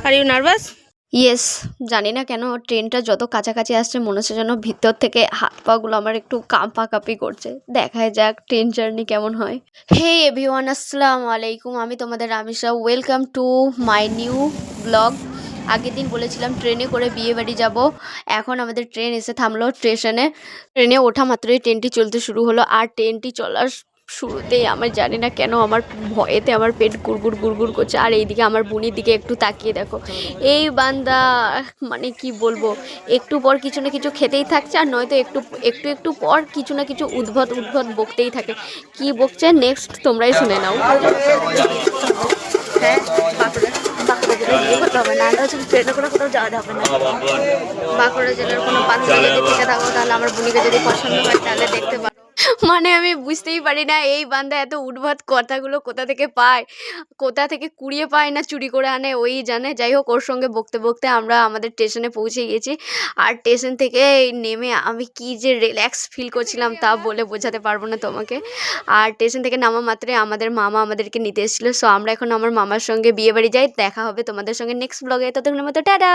Are you nervous? Yes, জানি না কেন ট্রেনটা যত কাছাকাছি আসছে মনে হচ্ছে যেন ভিতর থেকে হাত পাগুলো আমার একটু কাঁপাকাঁপি করছে। দেখায় যাক ট্রেন জার্নি কেমন হয়। হে এভরিওয়ান, আসসালামু আলাইকুম। আমি তোমাদের Ramisa. Welcome to my new blog. আগের দিন বলেছিলাম ট্রেনে করে বিয়ে বাড়ি যাব। এখন আমাদের ট্রেন এসে থামলো স্টেশনে। ট্রেনে ওঠা মাত্রই ট্রেনটি চলতে শুরু হলো। আর ট্রেনটি চলার শুরুতেই আমার জানি না কেন আমার ভয়েতে আমার পেট গুড়গুড় গুড়গুড় করছে। আর এইদিকে আমার বুনির দিকে একটু তাকিয়ে দেখো, এই বান্দা মানে কি বলবো, একটু পর কিছু না কিছু খেতেই থাকছে, আর নয়তো একটু একটু একটু পর কিছু না কিছু উদ্ভট উদ্ভট বকতেই থাকে। কি বকছে নেক্সট তোমরাই শুনে নাও। হ্যাঁ, বাঁকুড়া জেলায় বিয়ে করতে হবে, নাহলে হচ্ছে ট্রেনে করে কোথাও যাওয়া যাবে না। বাঁকুড়া জেলার কোনো প্রান্তে যদি থেকে থাকো তাহলে আমার বুনিকে যদি পছন্দ হয় তাহলে দেখতে পারো। মানে আমি বুঝতেই পারি না এই বান্দা এত উদ্ভট কথাগুলো কোথা থেকে পায়, কোথা থেকে কুড়িয়ে পায় না চুরি করে আনে ওই জানে। যাই হোক, ওর সঙ্গে বকতে বকতে আমরা আমাদের স্টেশনে পৌঁছে গেছি। আর স্টেশন থেকে নেমে আমি কি যে রিল্যাক্স ফিল করছিলাম তা বলে বোঝাতে পারবো না তোমাকে। আর স্টেশন থেকে নামা মাত্রই আমাদের মামা আমাদেরকে নিতে এসেছিলো। সো আমরা এখন আমার মামার সঙ্গে বিয়ে বাড়ি যাই। দেখা হবে তোমাদের সঙ্গে নেক্সট ব্লগে। ততক্ষণের মতো টাটা।